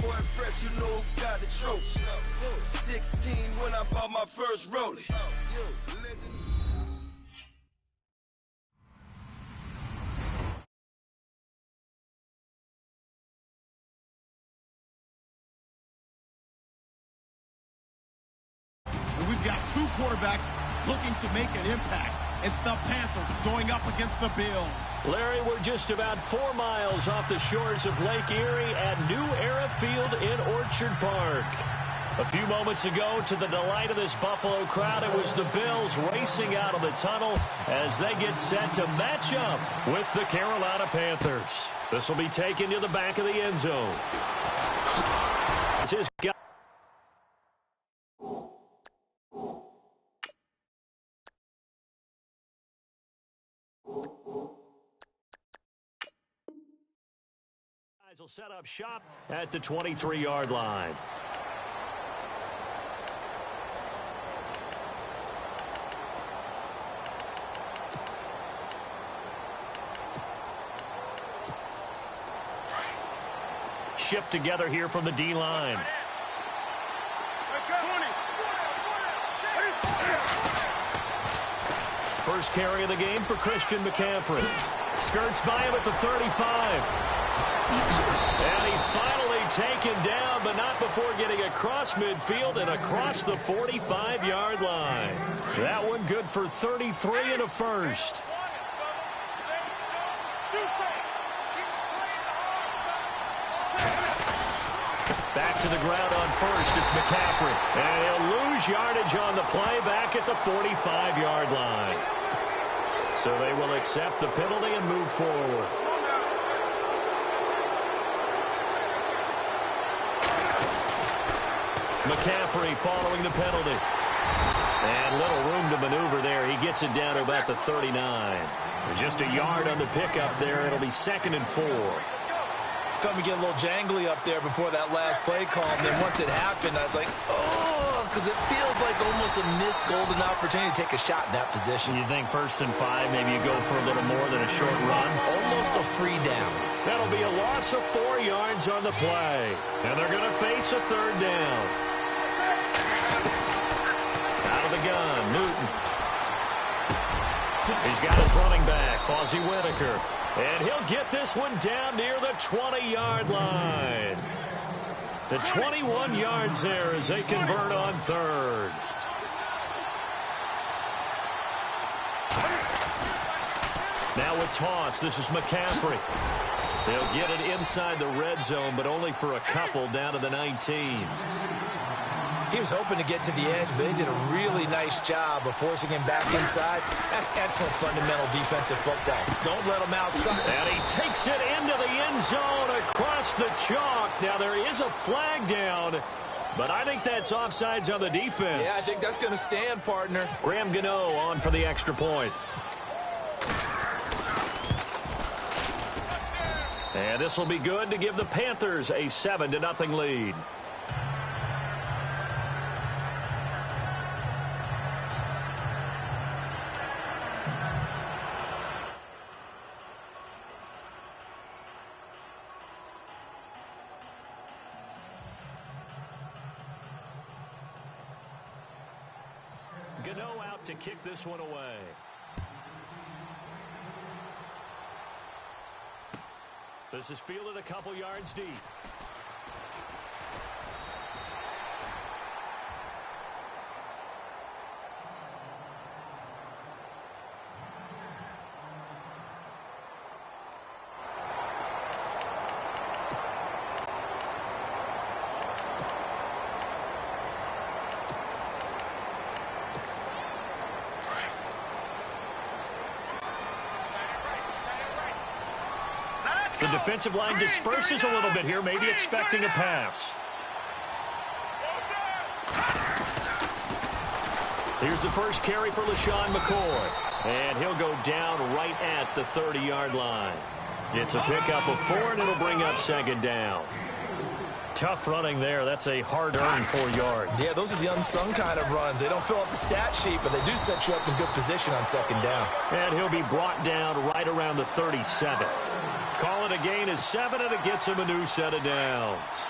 boy fresh, you know who got the trophy. 16 when I bought my first rollie. We've got two quarterbacks looking to make an impact. It's the Panthers going up against the Bills. Larry, we're just about 4 miles off the shores of Lake Erie at New Era Field in Orchard Park. A few moments ago, to the delight of this Buffalo crowd, it was the Bills racing out of the tunnel as they get set to match up with the Carolina Panthers. This will be taken to the back of the end zone. It's his guy. Will set up shop at the 23-yard line. Shift together here from the D-line. First carry of the game for Christian McCaffrey. Skirts by him at the 35. And he's finally taken down, but not before getting across midfield and across the 45-yard line. That one good for 33 and a first. Back to the ground on first. It's McCaffrey. And he'll lose yardage on the play back at the 45-yard line. So they will accept the penalty and move forward. McCaffrey following the penalty. And little room to maneuver there. He gets it down to about the 39. Just a yard on the pickup there. It'll be 2nd and 4. Felt me get a little jangly up there before that last play call. And then once it happened, I was like, oh, because it feels like almost a missed golden opportunity to take a shot in that position. You think 1st and 5, maybe you go for a little more than a short run? Almost a free down. That'll be a loss of 4 yards on the play. And they're going to face a 3rd down. Out of the gun, Newton. He's got his running back, Fozzie Whitaker. And he'll get this one down near the 20-yard line. The 21 yards there as they convert on 3rd. Now with toss, this is McCaffrey. They'll get it inside the red zone, but only for a couple down to the 19. He was hoping to get to the edge, but they did a really nice job of forcing him back inside. That's excellent fundamental defensive football. Don't let him outside. And he takes it into the end zone across the chalk. Now there is a flag down, but I think that's offsides on the defense. Yeah, I think that's going to stand, partner. Graham Gano on for the extra point. And this will be good to give the Panthers a 7-0 lead. Gano out to kick this one away. This is fielded a couple yards deep. The defensive line disperses a little bit here, maybe expecting a pass. Here's the first carry for LaShawn McCoy. And he'll go down right at the 30-yard line. It's a pickup of 4, and it'll bring up 2nd down. Tough running there. That's a hard-earned 4 yards. Yeah, those are the unsung kind of runs. They don't fill up the stat sheet, but they do set you up in good position on 2nd down. And he'll be brought down right around the 37. Call it a gain of 7, and it gets him a new set of downs.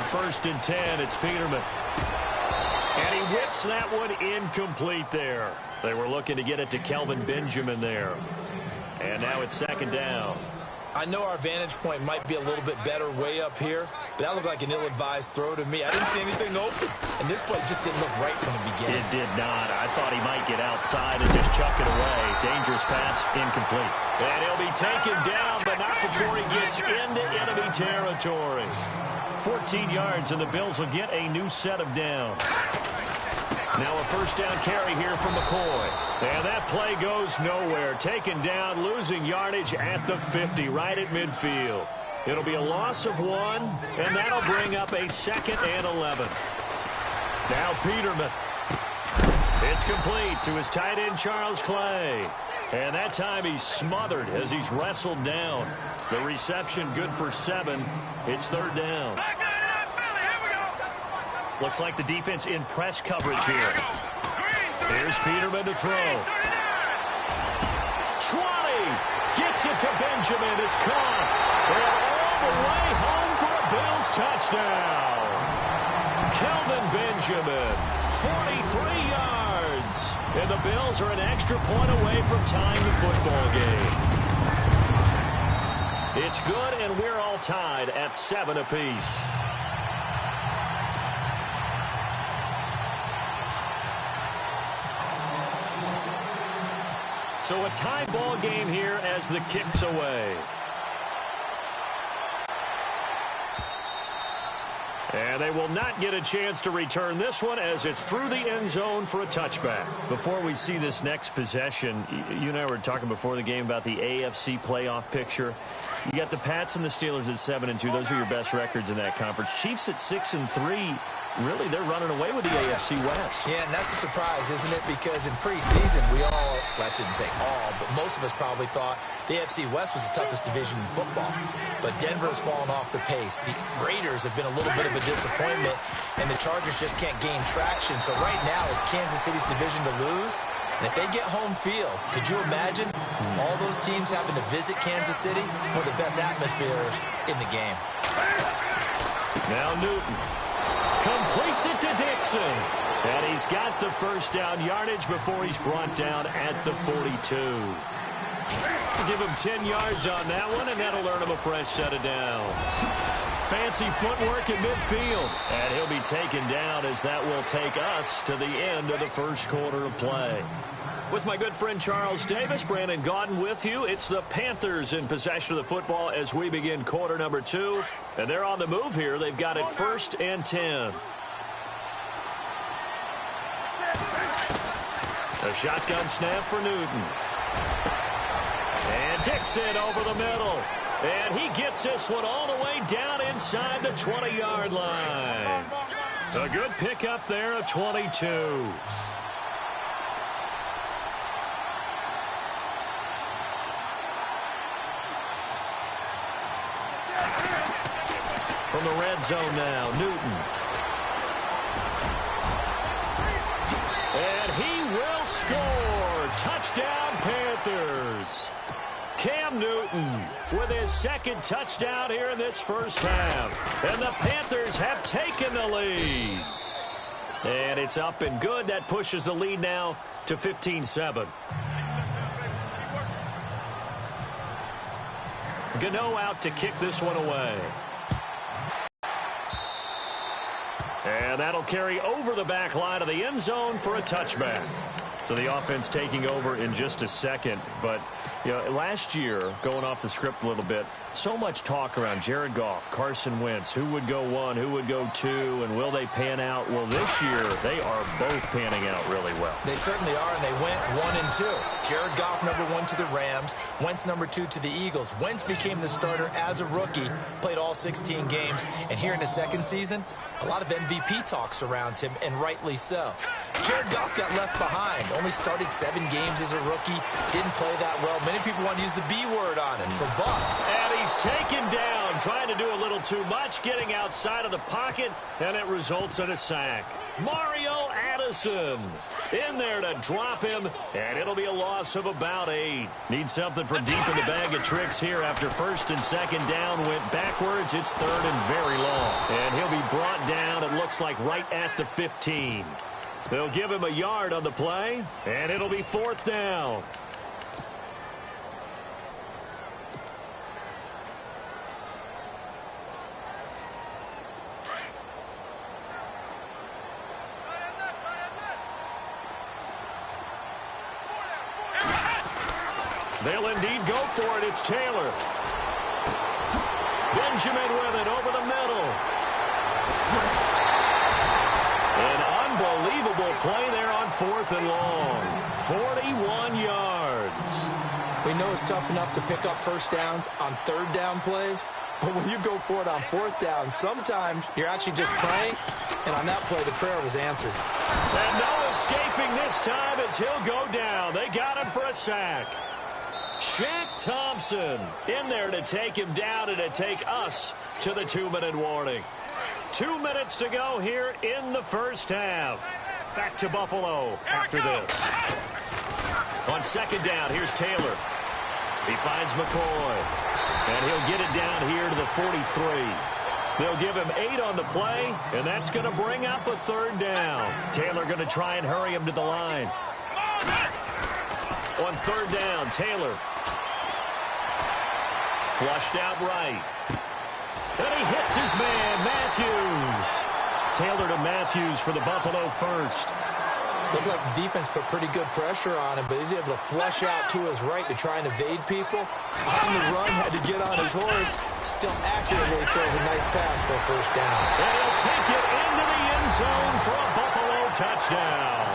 first and 10. It's Peterman. And he whips that one incomplete there. They were looking to get it to Kelvin Benjamin there. And now it's second down. I know our vantage point might be a little bit better way up here, but that looked like an ill-advised throw to me. I didn't see anything open, and this play just didn't look right from the beginning. It did not. I thought he might get outside and just chuck it away. Dangerous pass, incomplete. And he'll be taken down, but not before he gets into enemy territory. 14 yards, and the Bills will get a new set of downs. Now a first down carry here from McCoy. And that play goes nowhere. Taken down, losing yardage at the 50, right at midfield. It'll be a loss of 1, and that'll bring up a 2nd and 11. Now Peterman. It's complete to his tight end, Charles Clay. And that time he's smothered as he's wrestled down. The reception good for 7. It's third down. Looks like the defense in press coverage here. Here's Peterman to throw. 20. Gets it to Benjamin. It's caught. And all the way home for a Bills touchdown. Kelvin Benjamin, 43 yards. And the Bills are an extra point away from tying the football game. It's good, and we're all tied at 7 apiece. So a tie ball game here as the kick's away. And they will not get a chance to return this one as it's through the end zone for a touchback. Before we see this next possession, you and I were talking before the game about the AFC playoff picture. You got the Pats and the Steelers at 7-2. Those are your best records in that conference. Chiefs at 6-3. Really, they're running away with the AFC West. Yeah, and that's a surprise, isn't it? Because in preseason, we all, well, I shouldn't say all, but most of us probably thought the AFC West was the toughest division in football. But Denver's fallen off the pace. The Raiders have been a little bit of a disappointment, and the Chargers just can't gain traction. So right now, it's Kansas City's division to lose. And if they get home field, could you imagine all those teams having to visit Kansas City? One of the best atmospheres in the game. Now Newton completes it to Dixon. And he's got the first down yardage before he's brought down at the 42. Give him 10 yards on that one, and that'll earn him a fresh set of downs. Fancy footwork in midfield. And he'll be taken down as that will take us to the end of the first quarter of play. With my good friend Charles Davis, Brandon Gaudin with you. It's the Panthers in possession of the football as we begin quarter number 2. And they're on the move here. They've got it 1st and 10. A shotgun snap for Newton. And Dixon over the middle. And he gets this one all the way down inside the 20-yard line. A good pickup there, a 22. From the red zone now, Newton. And he will score. Touchdown, Panthers. Cam Newton with his 2nd touchdown here in this first half. And the Panthers have taken the lead. And it's up and good. That pushes the lead now to 15-7. Gano out to kick this one away. And that'll carry over the back line of the end zone for a touchback. So the offense taking over in just a second. But, you know, last year, going off the script a little bit, so much talk around Jared Goff, Carson Wentz, who would go 1, who would go 2, and will they pan out? Well, this year, they are both panning out really well. They certainly are, and they went 1 and 2. Jared Goff, number 1 to the Rams. Wentz, number 2 to the Eagles. Wentz became the starter as a rookie, played all 16 games, and here in his second season, a lot of MVP talk surrounds him, and rightly so. Jared Goff got left behind, only started 7 games as a rookie, didn't play that well. Many people want to use the B word on him for buff. And he's taken down, trying to do a little too much, getting outside of the pocket, and it results in a sack. Mario Allison in there to drop him, and it'll be a loss of about 8. Need something from deep in the bag of tricks here after first and second down went backwards. It's third and very long, and he'll be brought down, it looks like, right at the 15. They'll give him a yard on the play, and it'll be fourth down. They'll indeed go for it. It's Taylor. Benjamin with it over the middle. An unbelievable play there on fourth and long. 41 yards. We know it's tough enough to pick up first downs on third down plays, but when you go for it on fourth down, sometimes you're actually just praying, and on that play, the prayer was answered. And no escaping this time as he'll go down. They got him for a sack. Shaq Thompson in there to take him down and to take us to the 2-minute warning. 2 minutes to go here in the first half. Back to Buffalo after this. On second down, here's Taylor. He finds McCoy. And he'll get it down here to the 43. They'll give him 8 on the play, and that's going to bring up a third down. Taylor going to try and hurry him to the line. On third down, Taylor. Flushed out right. And he hits his man, Matthews. Taylor to Matthews for the Buffalo first. Looked like the defense put pretty good pressure on him, but he's able to flush out to his right to try and evade people. On the run, had to get on his horse. Still accurately throws a nice pass for a first down. And he'll take it into the end zone for a Buffalo touchdown.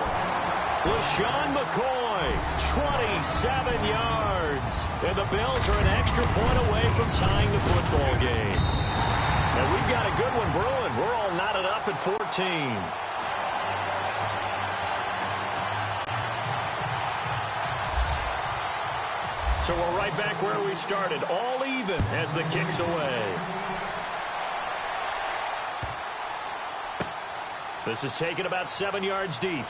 LaShawn McCoy, 27 yards. And the Bills are an extra point away from tying the football game. And we've got a good one brewing. We're all knotted up at 14. So we're right back where we started, all even as the kick's away. This is taken about 7 yards deep.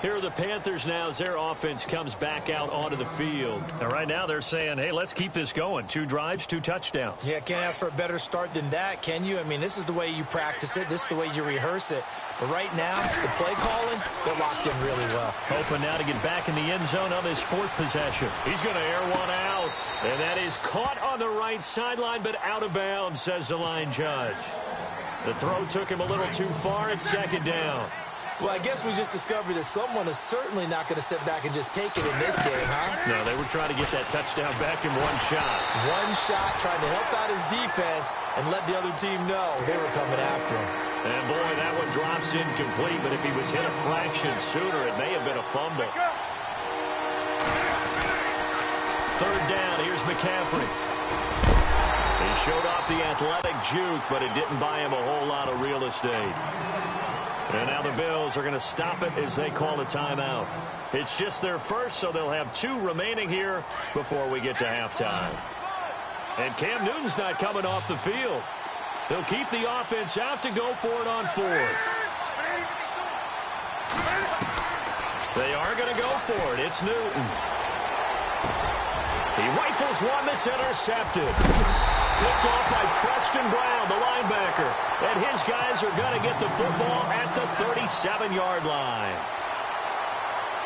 Here are the Panthers now as their offense comes back out onto the field. And right now they're saying, hey, let's keep this going. 2 drives, 2 touchdowns. Yeah, can't ask for a better start than that, can you? I mean, this is the way you practice it. This is the way you rehearse it. But right now, the play calling, they're locked in really well. Hoping now to get back in the end zone on his 4th possession. He's going to air one out. And that is caught on the right sideline, but out of bounds, says the line judge. The throw took him a little too far. It's second down. Well, I guess we just discovered that someone is certainly not going to sit back and just take it in this game, huh? No, they were trying to get that touchdown back in one shot. One shot, trying to help out his defense and let the other team know they were coming after him. And, boy, that one drops incomplete, but if he was hit a fraction sooner, it may have been a fumble. Third down, here's McCaffrey. He showed off the athletic juke, but it didn't buy him a whole lot of real estate. And now the Bills are going to stop it as they call a timeout. It's just their first, so they'll have 2 remaining here before we get to halftime. And Cam Newton's not coming off the field. They'll keep the offense out to go for it on 4th. They are going to go for it. It's Newton. He rifles one that's intercepted. Picked off by Preston Brown, the linebacker. And his guys are going to get the football at the 37-yard line.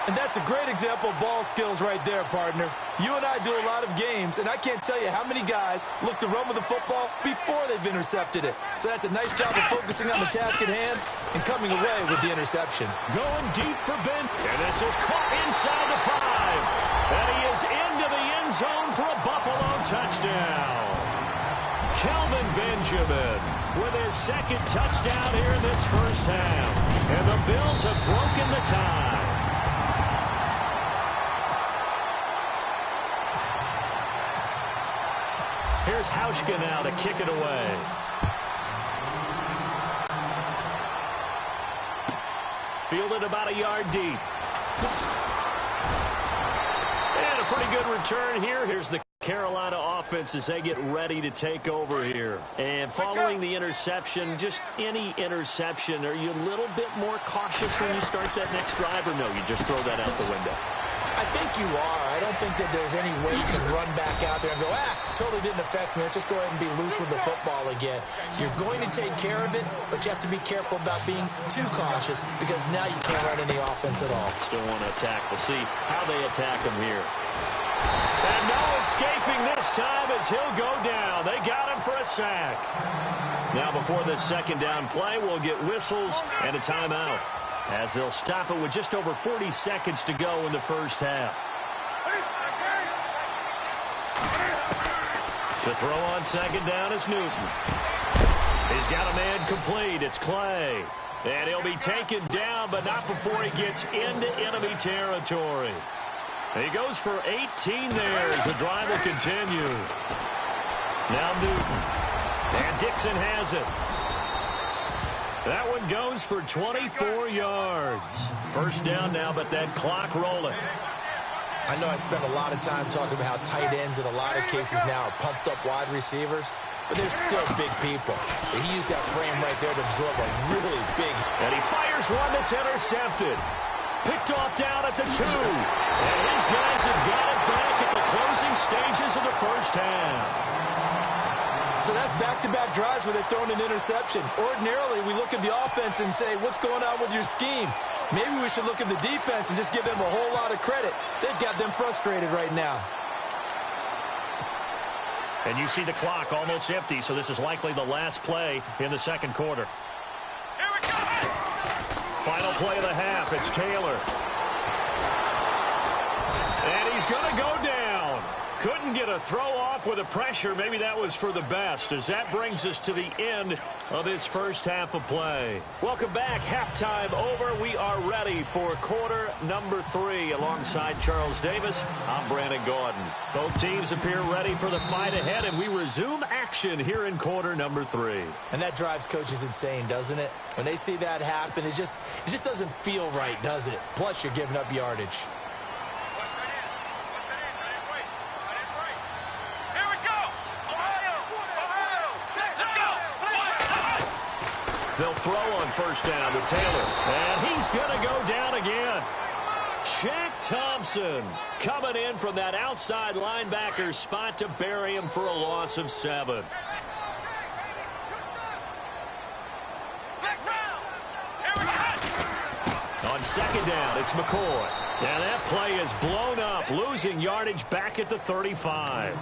And that's a great example of ball skills right there, partner. You and I do a lot of games, and I can't tell you how many guys look to run with the football before they've intercepted it. So that's a nice job of focusing on the task at hand and coming away with the interception. Going deep for Ben. And this is caught inside the 5. And he is into the end zone for a Buffalo touchdown. Kelvin Benjamin with his 2nd touchdown here in this first half. And the Bills have broken the tie. Here's Hauschka now to kick it away. Fielded about a yard deep. And a pretty good return here. Here's the Carolina offense as they get ready to take over here. And following the interception, just any interception, are you a little bit more cautious when you start that next drive, or no, you just throw that out the window? I think you are. I don't think that there's any way you can run back out there and go, totally didn't affect me. Let's just go ahead and be loose with the football again. You're going to take care of it, but you have to be careful about being too cautious because now you can't run any offense at all. Still want to attack. We'll see how they attack him here. And no escaping this time as he'll go down. They got him for a sack. Now before this second down play, we'll get whistles and a timeout, as they'll stop it with just over 40 seconds to go in the first half. To throw on second down is Newton. He's got a man complete. It's Clay. And he'll be taken down, but not before he gets into enemy territory. He goes for 18 there as the drive will continue. Now Newton. And Dixon has it. That one goes for 24 yards. First down now, but that clock rolling. I know I spent a lot of time talking about how tight ends in a lot of cases now are pumped up wide receivers, but they're still big people. He used that frame right there to absorb a really big. And he fires one that's intercepted. Picked off down at the 2. And his guys have got it back at the closing stages of the first half. So that's back-to-back drives where they're throwing an interception. Ordinarily, we look at the offense and say, what's going on with your scheme? Maybe we should look at the defense and just give them a whole lot of credit. They've got them frustrated right now. And you see the clock almost empty, so this is likely the last play in the second quarter. Here we go! Final play of the half. It's Taylor. And he's going to go down. Couldn't get a throw off with the pressure. Maybe that was for the best, as that brings us to the end of this first half of play. Welcome back. Halftime over. We are ready for quarter number 3. Alongside Charles Davis, I'm Brandon Gordon. Both teams appear ready for the fight ahead, and we resume action here in quarter number 3. And that drives coaches insane, doesn't it? When they see that happen, it just doesn't feel right, does it? Plus, you're giving up yardage. They'll throw on first down to Taylor. And he's going to go down again. Shaq Thompson coming in from that outside linebacker spot to bury him for a loss of 7. On second down, it's McCoy. And that play is blown up, losing yardage back at the 35.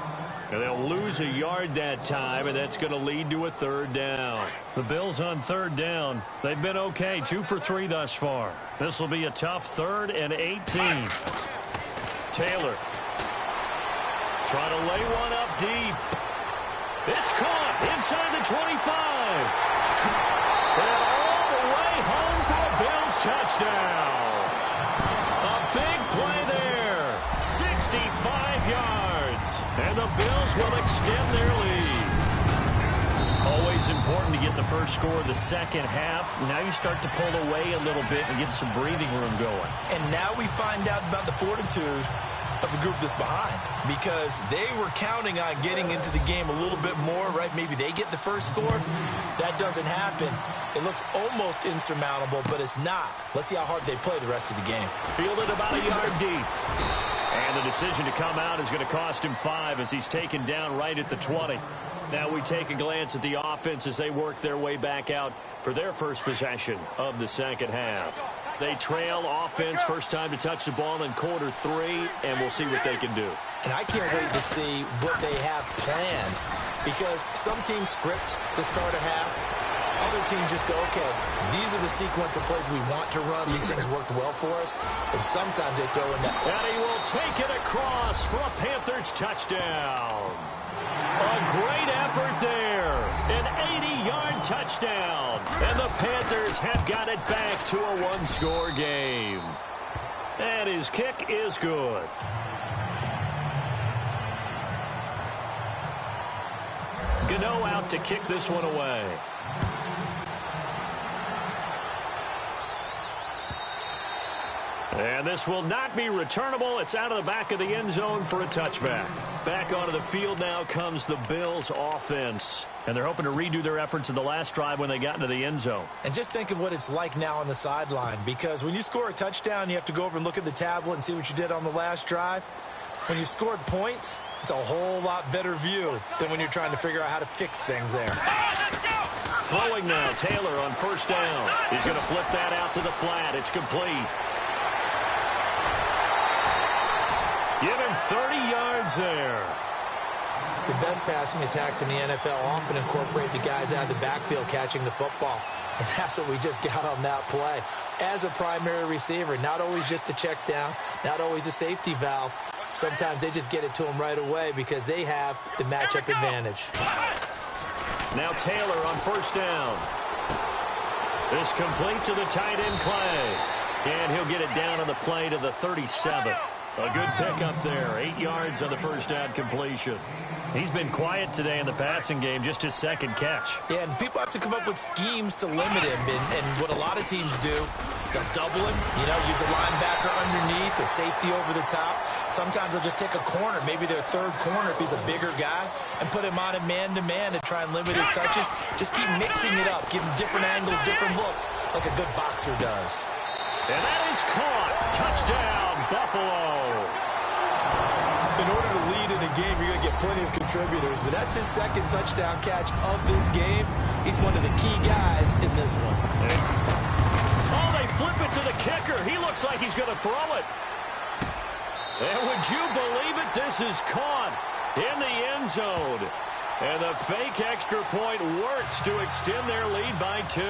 And they'll lose a yard that time, and that's going to lead to a third down. The Bills on third down. They've been okay, 2 for 3 thus far. This will be a tough 3rd and 18. Taylor trying to lay one up deep. It's caught inside the 25. And all the way home for a Bills touchdown. A big play there. 65 yards. And the Bills will extend their lead. Always important to get the first score of the second half. Now you start to pull away a little bit and get some breathing room going. And now we find out about the fortitude of the group that's behind, because they were counting on getting into the game a little bit more, right? Maybe they get the first score. That doesn't happen. It looks almost insurmountable, but it's not. Let's see how hard they play the rest of the game. Fielded about a yard deep. And the decision to come out is going to cost him 5 as he's taken down right at the 20. Now we take a glance at the offense as they work their way back out for their first possession of the second half. They trail offense, first time to touch the ball in quarter 3, and we'll see what they can do. And I can't wait to see what they have planned, because some teams script to start a half. Other teams just go, okay, these are the sequence of plays we want to run. These things worked well for us. And sometimes they throw in that. And he will take it across for a Panthers touchdown. A great effort there. An 80-yard touchdown. And the Panthers have got it back to a one-score game. And his kick is good. Gano out to kick this one away. And this will not be returnable. It's out of the back of the end zone for a touchback. Back onto the field now comes the Bills offense. And they're hoping to redo their efforts in the last drive when they got into the end zone. And just think of what it's like now on the sideline, because when you score a touchdown, you have to go over and look at the tablet and see what you did on the last drive. When you scored points, it's a whole lot better view than when you're trying to figure out how to fix things there. Throwing now, Taylor on first down. He's going to flip that out to the flat. It's complete. Give him 30 yards there. The best passing attacks in the NFL often incorporate the guys out of the backfield catching the football. And that's what we just got on that play. As a primary receiver, not always just a check down, not always a safety valve. Sometimes they just get it to them right away because they have the matchup advantage. Now Taylor on first down. This complete to the tight end Clay. And he'll get it down on the play to the 37. A good pickup there. 8 yards on the first down completion. He's been quiet today in the passing game, just his second catch. Yeah, and people have to come up with schemes to limit him. And what a lot of teams do, they'll double him, use a linebacker underneath, a safety over the top. Sometimes they'll just take a corner, maybe their third corner if he's a bigger guy, and put him on a man-to-man to try and limit his touches. Just keep mixing it up, give him different angles, different looks, like a good boxer does. And that is caught. Touchdown, Buffalo. In order to lead in a game, you're going to get plenty of contributors, but that's his second touchdown catch of this game. He's one of the key guys in this one. Oh, they flip it to the kicker. He looks like he's going to throw it. And would you believe it? This is caught in the end zone. And the fake extra point works to extend their lead by 2.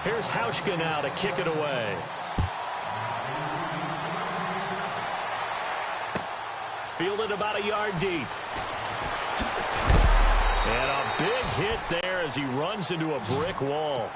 Here's Hauschka now to kick it away. Fielded about a yard deep. And a big hit there as he runs into a brick wall.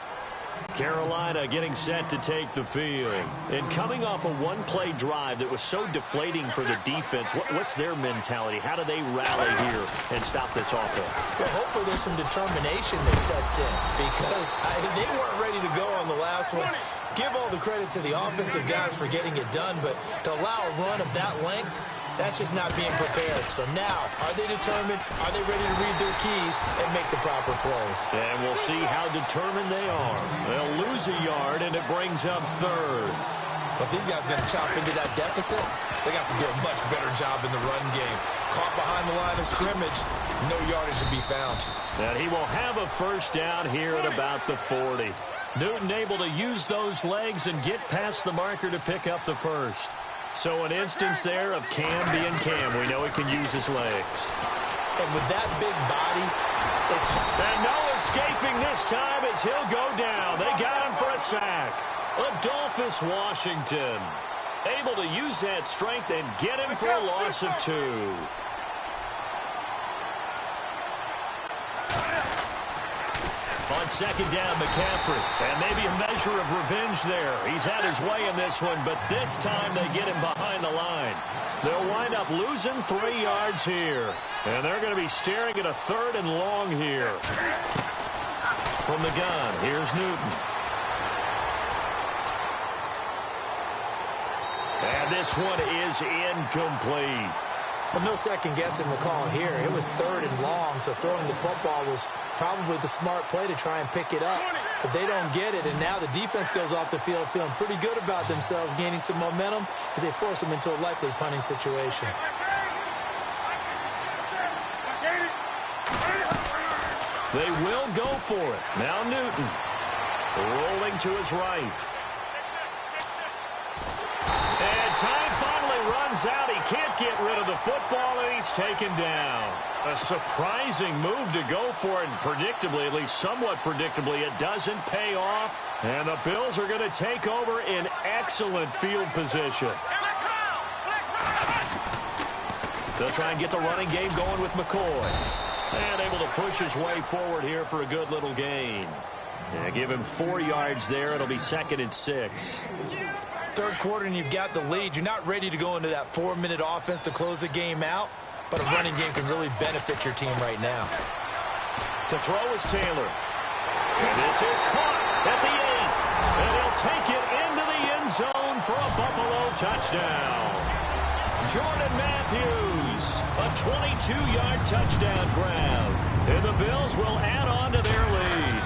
Carolina getting set to take the field. And coming off a one-play drive that was so deflating for the defense, what's their mentality? How do they rally here and stop this offense? Well, hopefully there's some determination that sets in, because they weren't ready to go on the last one. Give all the credit to the offensive guys for getting it done, but to allow a run of that length, that's just not being prepared. So now, are they determined? Are they ready to read their keys and make the proper plays? And we'll see how determined they are. They'll lose a yard, and it brings up third. But these guys are going to chop into that deficit. They got to do a much better job in the run game. Caught behind the line of scrimmage, no yardage to be found. And he will have a first down here at about the 40. Newton able to use those legs and get past the marker to pick up the first. So an instance there of Cam being Cam. We know he can use his legs. And with that big body, it's hard. And no escaping this time as he'll go down. They got him for a sack. Adolphus Washington able to use that strength and get him for a loss of 2. On second down, McCaffrey. And maybe a measure of revenge there. He's had his way in this one, but this time they get him behind the line. They'll wind up losing 3 yards here. And they're going to be staring at a 3rd and long here. From the gun, here's Newton. And this one is incomplete. Well, no second guessing the call here. It was 3rd and long, so throwing the football was probably the smart play to try and pick it up. But they don't get it, and now the defense goes off the field feeling pretty good about themselves, gaining some momentum as they force them into a likely punting situation. They will go for it. Now Newton rolling to his right. And time finally runs out. He can't get rid of the football, and he's taken down. A surprising move to go for it, and predictably, at least somewhat predictably, it doesn't pay off. And the Bills are going to take over in excellent field position. They'll try and get the running game going with McCoy. And able to push his way forward here for a good little gain. Yeah, give him 4 yards there. It'll be 2nd and 6. Third quarter and you've got the lead. You're not ready to go into that 4-minute offense to close the game out, but a running game can really benefit your team right now. To throw is Taylor. And this is caught at the 8. And he'll take it into the end zone for a Buffalo touchdown. Jordan Matthews, a 22-yard touchdown grab. And the Bills will add on to their lead.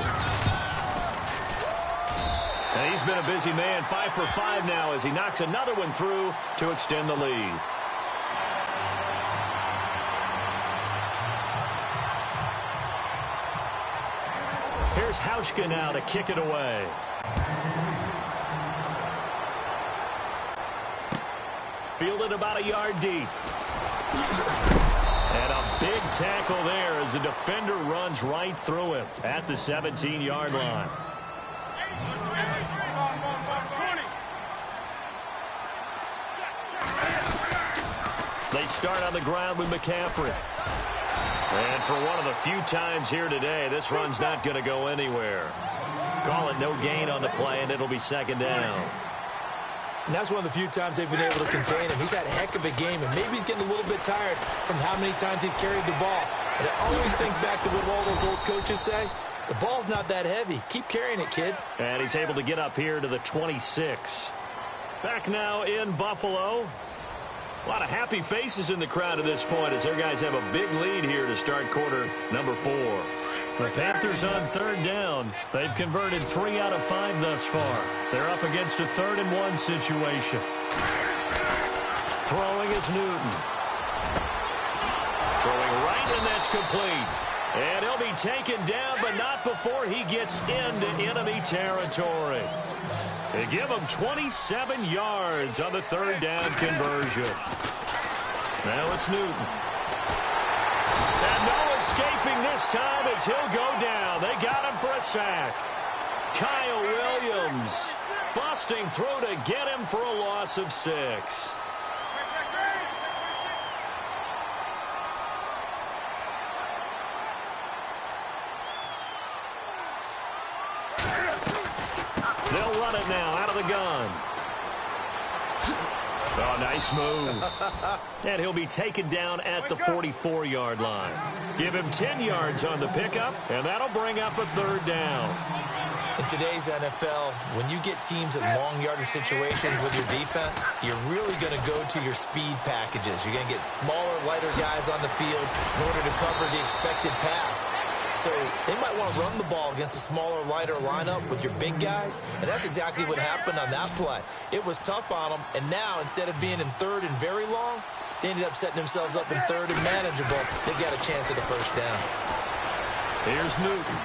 And he's been a busy man, 5 for 5 now as he knocks another one through to extend the lead. Here's Hauschka now to kick it away. Fielded about a yard deep. And a big tackle there as the defender runs right through him at the 17-yard line. They start on the ground with McCaffrey. And for one of the few times here today, this run's not going to go anywhere. Call it no gain on the play, and it'll be second down. And that's one of the few times they've been able to contain him. He's had a heck of a game, and maybe he's getting a little bit tired from how many times he's carried the ball. But I always think back to what all those old coaches say. The ball's not that heavy. Keep carrying it, kid. And he's able to get up here to the 26. Back now in Buffalo. A lot of happy faces in the crowd at this point as their guys have a big lead here to start quarter number 4. The Panthers on third down. They've converted 3 out of 5 thus far. They're up against a 3rd and 1 situation. Throwing is Newton. Throwing right, and that's complete. And he'll be taken down, but not before he gets into enemy territory. They give him 27 yards on the 3rd down conversion. Now it's Newton. And no escaping this time as he'll go down. They got him for a sack. Kyle Williams busting through to get him for a loss of 6. They'll run it now out of the gun. Oh, nice move. And he'll be taken down at the 44-yard line. Give him 10 yards on the pickup, and that'll bring up a 3rd down. In today's NFL, when you get teams in long yardage situations with your defense, you're really going to go to your speed packages. You're going to get smaller, lighter guys on the field in order to cover the expected pass. So they might want to run the ball against a smaller, lighter lineup with your big guys, and that's exactly what happened on that play. It was tough on them, and now instead of being in 3rd and very long, they ended up setting themselves up in 3rd and manageable. They got a chance at a 1st down. Here's Newton.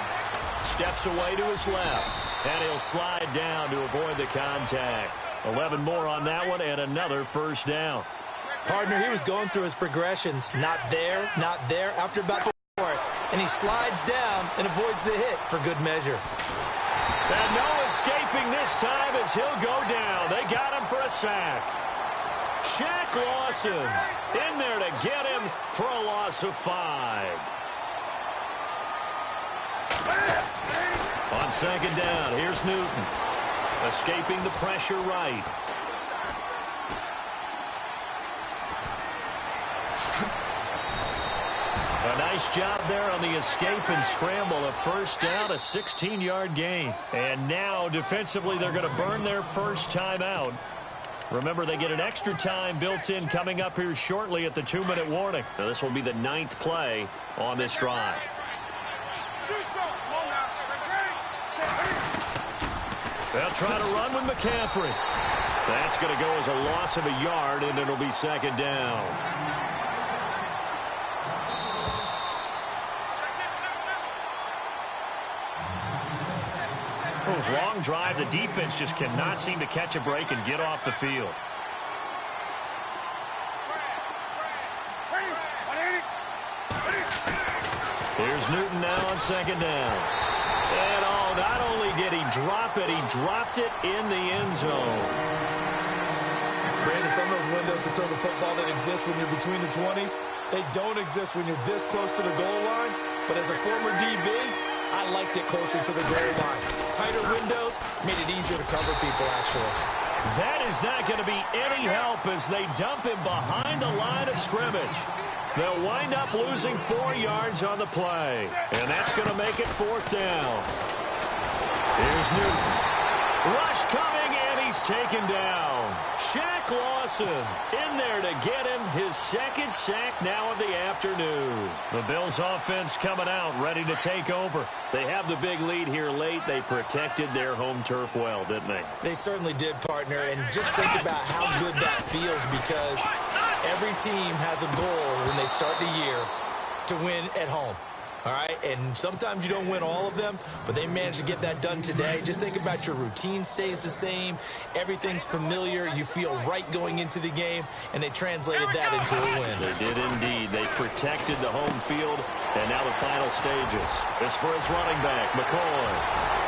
Steps away to his left, and he'll slide down to avoid the contact. 11 more on that one, and another 1st down. Partner, he was going through his progressions. Not there, after about 4. And he slides down and avoids the hit for good measure. And no escaping this time as he'll go down. They got him for a sack. Shaq Lawson in there to get him for a loss of 5. On 2nd down, here's Newton. Escaping the pressure right. A nice job there on the escape and scramble. A 1st down, a 16-yard gain. And now, defensively, they're going to burn their first time out. Remember, they get an extra time built in coming up here shortly at the 2-minute warning. Now, this will be the 9th play on this drive. They'll try to run with McCaffrey. That's going to go as a loss of a yard, and it'll be 2nd down. Long drive. The defense just cannot seem to catch a break and get off the field. Here's Newton now on 2nd down. And not only did he drop it, he dropped it in the end zone. Brandon, some of those windows to throw the football that exist when you're between the 20s, they don't exist when you're this close to the goal line. But as a former DB, I liked it closer to the goal line. Tighter windows made it easier to cover people, actually. That is not going to be any help as they dump him behind the line of scrimmage. They'll wind up losing 4 yards on the play. And that's going to make it 4th down. Here's Newton. Rush coming, and he he's taken down. Shaq Lawson in there to get him. His second sack now of the afternoon. The Bills offense coming out, ready to take over. They have the big lead here late. They protected their home turf well, didn't they? They certainly did, partner. And just think about how good that feels, because every team has a goal when they start the year to win at home. All right, and sometimes you don't win all of them, but they managed to get that done today. Just think about your routine stays the same. Everything's familiar. You feel right going into the game, and they translated that into a win. They did indeed. They protected the home field, and now the final stages. This for his running back, McCoy.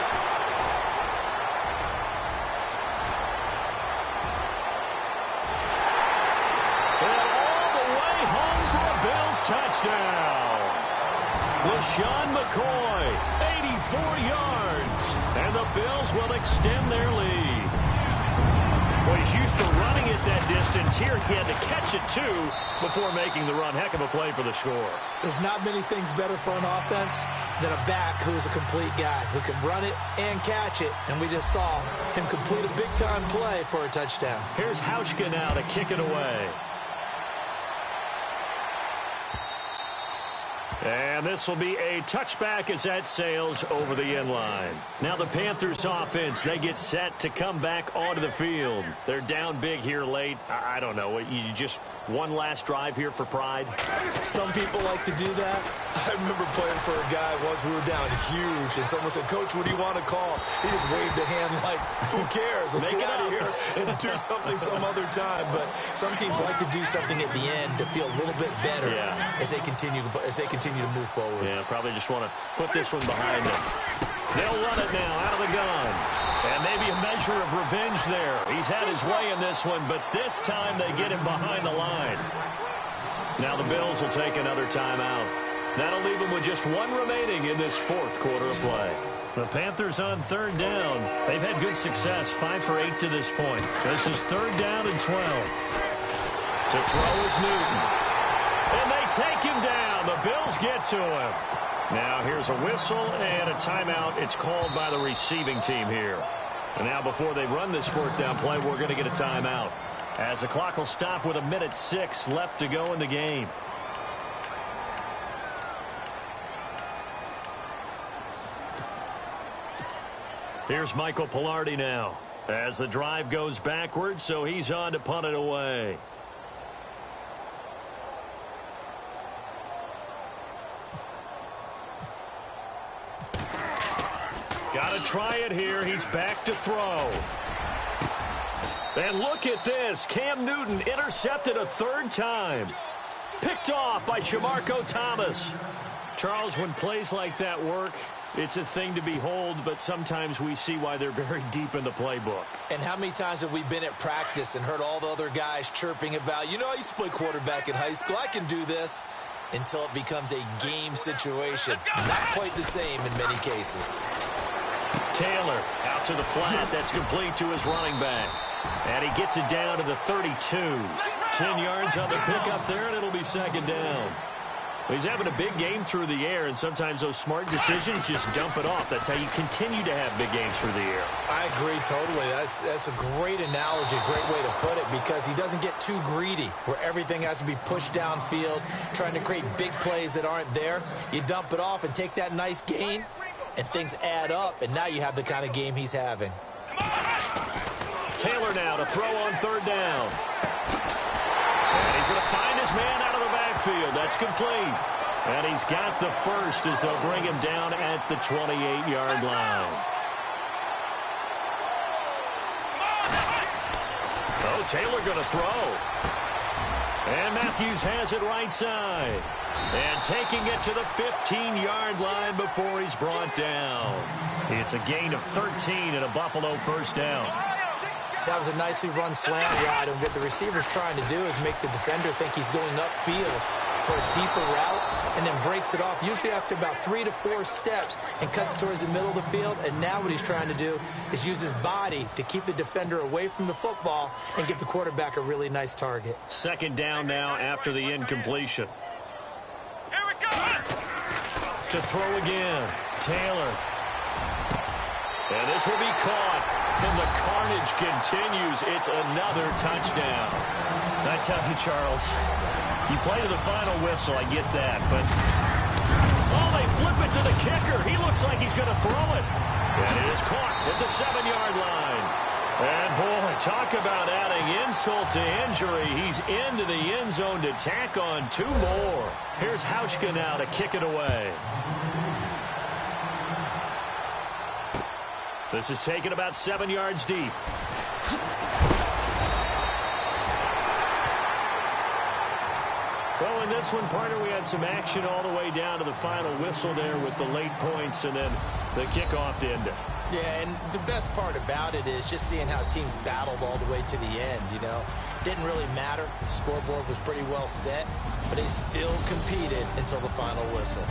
Touchdown. LaShawn McCoy, 84 yards. And the Bills will extend their lead. Well, he's used to running it that distance. Here he had to catch it, too, before making the run. Heck of a play for the score. There's not many things better for an offense than a back who is a complete guy, who can run it and catch it. And we just saw him complete a big-time play for a touchdown. Here's Hauschka now to kick it away. And this will be a touchback as that sails over the end line. Now the Panthers offense, they get set to come back onto the field. They're down big here late. I don't know. You just one last drive here for pride? Some people like to do that. I remember playing for a guy once. We were down huge, and someone said, "Coach, what do you want to call?" He just waved a hand like, "Who cares? Let's get out of here and do something some other time." But some teams like to do something at the end to feel a little bit better as they continue to move forward. Yeah, probably just want to put this one behind them. They'll run it now out of the gun. And maybe a measure of revenge there. He's had his way in this one, but this time they get him behind the line. Now the Bills will take another timeout. That'll leave them with just one remaining in this fourth quarter of play. The Panthers on third down. They've had good success, 5 for 8 to this point. This is third down and 12. To throw is Newton. And they take him down. The Bills get to him. Now here's a whistle and a timeout. It's called by the receiving team here. And now before they run this fourth down play, we're going to get a timeout, as the clock will stop with 1:06 left to go in the game. Here's Michael Pilardi now as the drive goes backwards, so he's on to punt it away. Got to try it here. He's back to throw. And look at this. Cam Newton intercepted a third time. Picked off by Shamarko Thomas. Charles, when plays like that work, it's a thing to behold, but sometimes we see why they're buried deep in the playbook. And how many times have we been at practice and heard all the other guys chirping about, you know, I used to play quarterback in high school. I can do this. Until it becomes a game situation. Not quite the same in many cases. Taylor out to the flat. That's complete to his running back. And he gets it down to the 32. 10 yards on the pickup there, and it'll be second down. He's having a big game through the air, and sometimes those smart decisions just dump it off. That's how you continue to have big games through the air. I agree totally. That's a great analogy, a great way to put it, because he doesn't get too greedy where everything has to be pushed downfield, trying to create big plays that aren't there. You dump it off and take that nice gain, and things add up, and now you have the kind of game he's having. Taylor now to throw on third down. And he's going to find his man out of the backfield. That's complete. And he's got the first as they'll bring him down at the 28-yard line. Oh, Taylor going to throw. And Matthews has it right side. And taking it to the 15-yard line before he's brought down. It's a gain of 13 and a Buffalo first down. That was a nicely run slant route, and what the receiver's trying to do is make the defender think he's going upfield for a deeper route, and then breaks it off, usually after about 3 to 4 steps, and cuts towards the middle of the field. And now what he's trying to do is use his body to keep the defender away from the football and give the quarterback a really nice target. Second down now after the incompletion. Here we go! To throw again, Taylor. And this will be caught. And the carnage continues. It's another touchdown. I tell you, Charles, you play to the final whistle, I get that, but oh, they flip it to the kicker. He looks like he's going to throw it. And it is caught at the 7-yard line. And, boy, talk about adding insult to injury. He's into the end zone to tack on 2 more. Here's Hauschka now to kick it away. This is taken about 7 yards deep. Well, in this one, partner, we had some action all the way down to the final whistle there with the late points and then the kickoff to end it. Yeah, and the best part about it is just seeing how teams battled all the way to the end, you know. Didn't really matter. The scoreboard was pretty well set, but they still competed until the final whistle.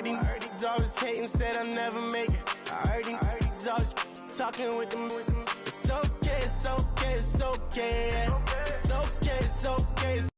these always hating, said I'll never make it. I heard these always talking with them. It's okay, it's okay, it's okay. It's okay, it's okay.